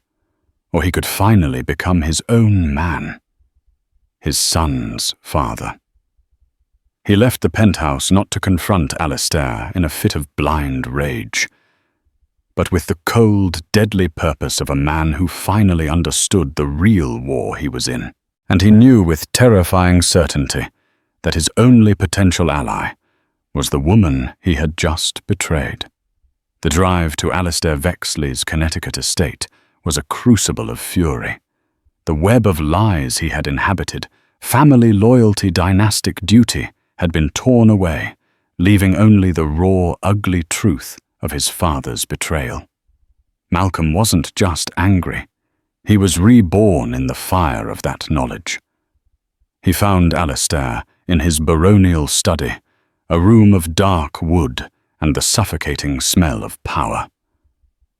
or he could finally become his own man, his son's father. He left the penthouse not to confront Alistair in a fit of blind rage, but with the cold, deadly purpose of a man who finally understood the real war he was in. And he knew with terrifying certainty that his only potential ally was the woman he had just betrayed. The drive to Alistair Vexley's Connecticut estate was a crucible of fury. The web of lies he had inhabited, family loyalty, dynastic duty, had been torn away, leaving only the raw, ugly truth of his father's betrayal. Malcolm wasn't just angry. He was reborn in the fire of that knowledge. He found Alistair in his baronial study, a room of dark wood and the suffocating smell of power.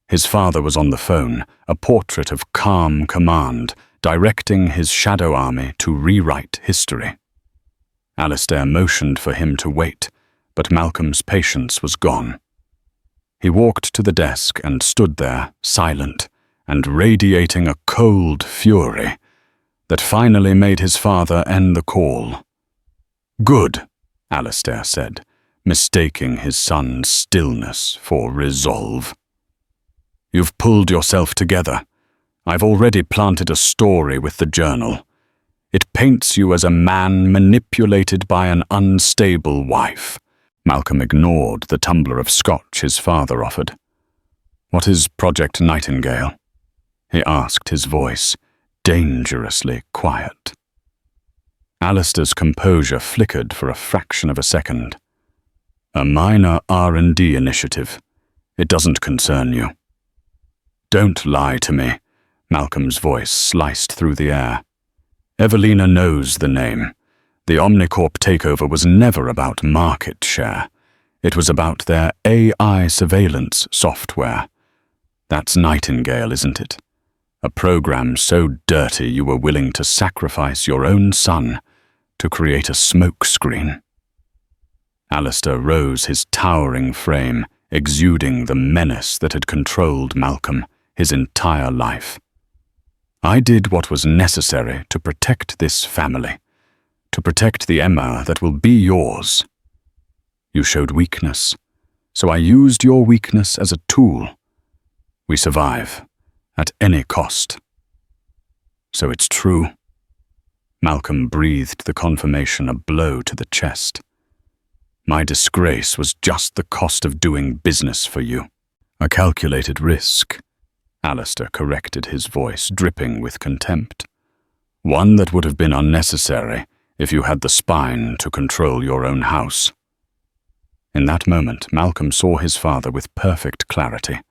His father was on the phone, a portrait of calm command, directing his shadow army to rewrite history. Alistair motioned for him to wait, but Malcolm's patience was gone. He walked to the desk and stood there, silent and radiating a cold fury that finally made his father end the call. "Good," Alistair said, mistaking his son's stillness for resolve. "You've pulled yourself together. I've already planted a story with the journal. It paints you as a man manipulated by an unstable wife." Malcolm ignored the tumbler of scotch his father offered. "What is Project Nightingale?" he asked, his voice dangerously quiet. Alistair's composure flickered for a fraction of a second. "A minor R&D initiative. It doesn't concern you." "Don't lie to me," Malcolm's voice sliced through the air. Evelina knows the name. The Omnicorp takeover was never about market share. It was about their AI surveillance software. That's Nightingale, isn't it? A program so dirty you were willing to sacrifice your own son to create a smokescreen. Alistair rose, his towering frame exuding the menace that had controlled Malcolm his entire life. I did what was necessary to protect this family, to protect the Emma that will be yours. You showed weakness, so I used your weakness as a tool. We survive, at any cost. So it's true. Malcolm breathed the confirmation, a blow to the chest. My disgrace was just the cost of doing business for you. A calculated risk. Alistair corrected his voice, dripping with contempt. One that would have been unnecessary if you had the spine to control your own house. In that moment, Malcolm saw his father with perfect clarity.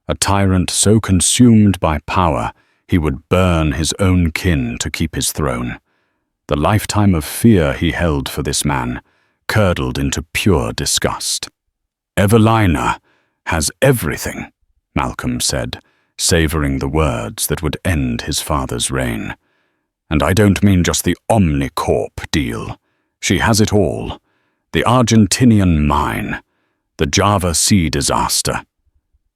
A tyrant so consumed by power, he would burn his own kin to keep his throne. The lifetime of fear he held for this man curdled into pure disgust. Evelina has everything, Malcolm said, savoring the words that would end his father's reign. And I don't mean just the Omnicorp deal. She has it all. The Argentinian mine, the Java Sea disaster.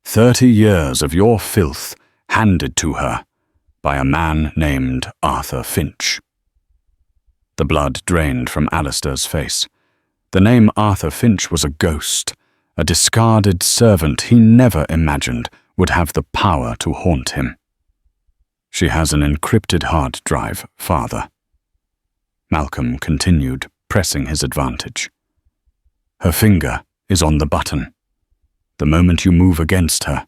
30 years of your filth handed to her by a man named Arthur Finch. The blood drained from Alistair's face. The name Arthur Finch was a ghost, a discarded servant he never imagined would have the power to haunt him. She has an encrypted hard drive, father. Malcolm continued, pressing his advantage. Her finger is on the button. The moment you move against her,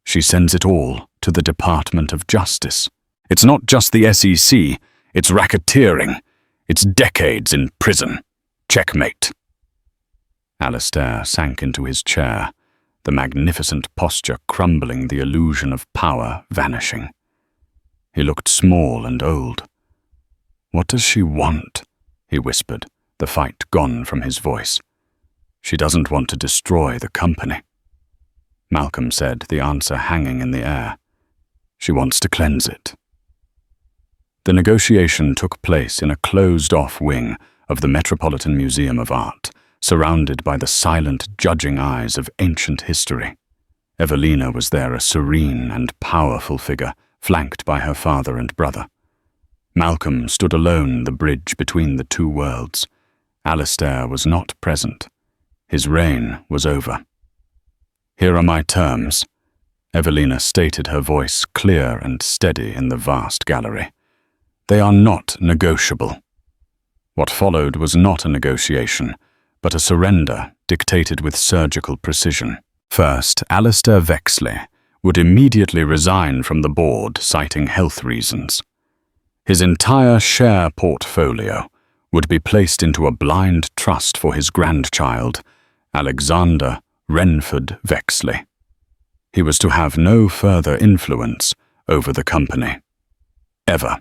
she sends it all to the Department of Justice. It's not just the SEC, it's racketeering. It's decades in prison. Checkmate. Alistair sank into his chair, the magnificent posture crumbling, the illusion of power vanishing. He looked small and old. What does she want? He whispered, the fight gone from his voice. She doesn't want to destroy the company. Malcolm said, the answer hanging in the air. She wants to cleanse it. The negotiation took place in a closed-off wing of the Metropolitan Museum of Art, surrounded by the silent, judging eyes of ancient history. Evelina was there, a serene and powerful figure, flanked by her father and brother. Malcolm stood alone, the bridge between the two worlds. Alistair was not present. His reign was over. Here are my terms, Evelina stated, her voice clear and steady in the vast gallery. They are not negotiable. What followed was not a negotiation, but a surrender dictated with surgical precision. First, Alistair Vexley would immediately resign from the board, citing health reasons. His entire share portfolio would be placed into a blind trust for his grandchild, Alexander Renford Vexley. He was to have no further influence over the company. Ever.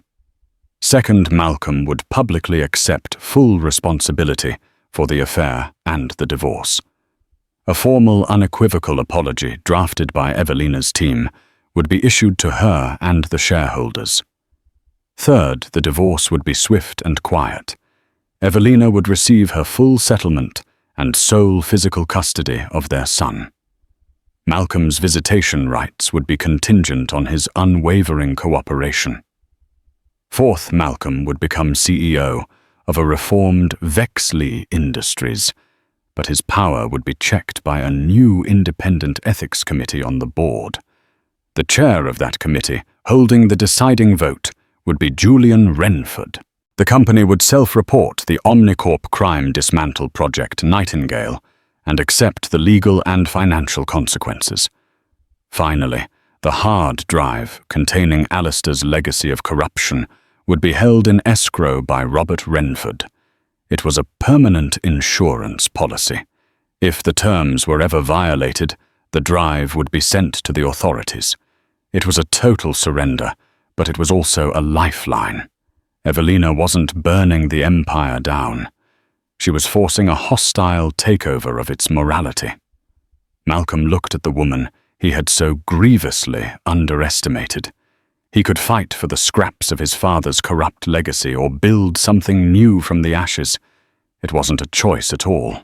Second, Malcolm would publicly accept full responsibility for the affair and the divorce. A formal, unequivocal apology drafted by Evelina's team would be issued to her and the shareholders. Third, the divorce would be swift and quiet. Evelina would receive her full settlement and sole physical custody of their son. Malcolm's visitation rights would be contingent on his unwavering cooperation. Fourth, Malcolm would become CEO of a reformed Vexley Industries, but his power would be checked by a new independent ethics committee on the board. The chair of that committee, holding the deciding vote, would be Julian Renford. The company would self-report the Omnicorp crime dismantle project Nightingale and accept the legal and financial consequences. Finally, the hard drive containing Alistair's legacy of corruption would be held in escrow by Robert Renford. It was a permanent insurance policy. If the terms were ever violated, the drive would be sent to the authorities. It was a total surrender, but it was also a lifeline. Evelina wasn't burning the empire down. She was forcing a hostile takeover of its morality. Malcolm looked at the woman he had so grievously underestimated. He could fight for the scraps of his father's corrupt legacy or build something new from the ashes. It wasn't a choice at all.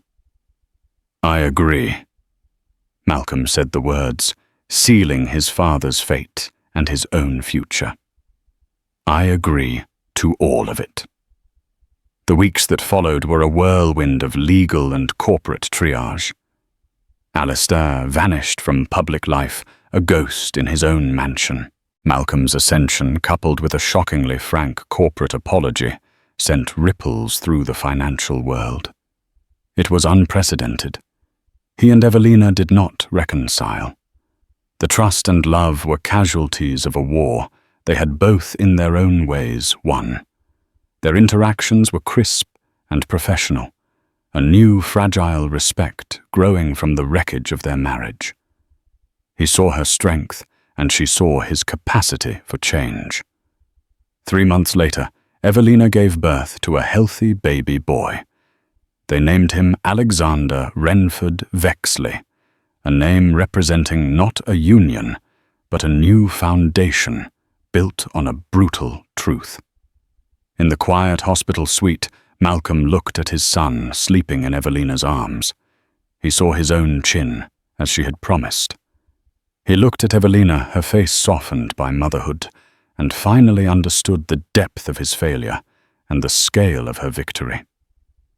"I agree." Malcolm said the words, sealing his father's fate and his own future. "I agree to all of it." The weeks that followed were a whirlwind of legal and corporate triage. Alistair vanished from public life, a ghost in his own mansion. Malcolm's ascension, coupled with a shockingly frank corporate apology, sent ripples through the financial world. It was unprecedented. He and Evelina did not reconcile. The trust and love were casualties of a war they had both in their own ways won. Their interactions were crisp and professional, a new fragile respect growing from the wreckage of their marriage. He saw her strength, and she saw his capacity for change. 3 months later, Evelina gave birth to a healthy baby boy. They named him Alexander Renford Vexley, a name representing not a union, but a new foundation built on a brutal truth. In the quiet hospital suite, Malcolm looked at his son sleeping in Evelina's arms. He saw his own chin, as she had promised. He looked at Evelina, her face softened by motherhood, and finally understood the depth of his failure and the scale of her victory.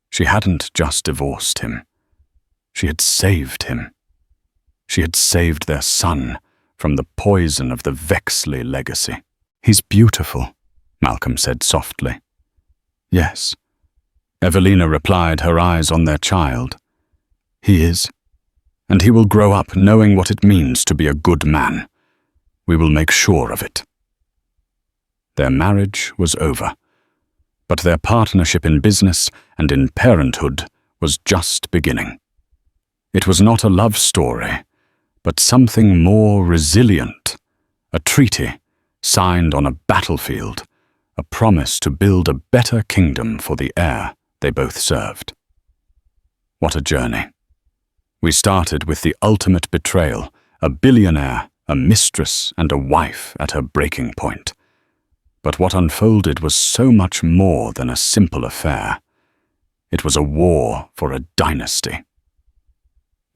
She hadn't just divorced him. She had saved him. She had saved their son from the poison of the Vexley legacy. "He's beautiful," Malcolm said softly. "Yes," Evelina replied, her eyes on their child. "He is. And he will grow up knowing what it means to be a good man. We will make sure of it." Their marriage was over, but their partnership in business and in parenthood was just beginning. It was not a love story, but something more resilient, a treaty signed on a battlefield, a promise to build a better kingdom for the heir they both served. What a journey. We started with the ultimate betrayal, a billionaire, a mistress, and a wife at her breaking point. But what unfolded was so much more than a simple affair. It was a war for a dynasty.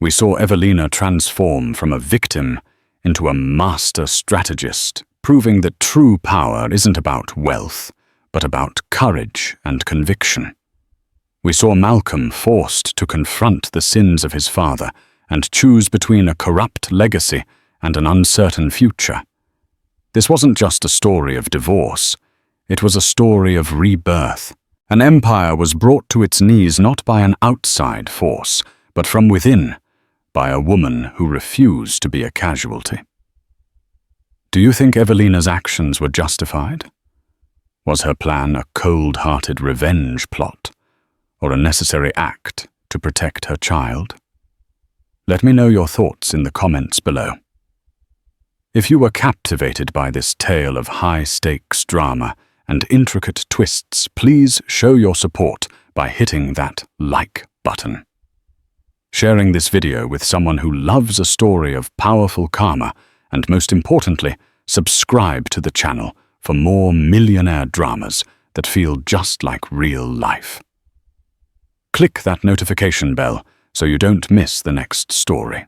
We saw Evelina transform from a victim into a master strategist, proving that true power isn't about wealth, but about courage and conviction. We saw Malcolm forced to confront the sins of his father and choose between a corrupt legacy and an uncertain future. This wasn't just a story of divorce. It was a story of rebirth. An empire was brought to its knees not by an outside force, but from within, by a woman who refused to be a casualty. Do you think Evelina's actions were justified? Was her plan a cold-hearted revenge plot, or a necessary act to protect her child? Let me know your thoughts in the comments below. If you were captivated by this tale of high-stakes drama and intricate twists, please show your support by hitting that like button. Sharing this video with someone who loves a story of powerful karma, and most importantly, subscribe to the channel for more millionaire dramas that feel just like real life. Click that notification bell so you don't miss the next story.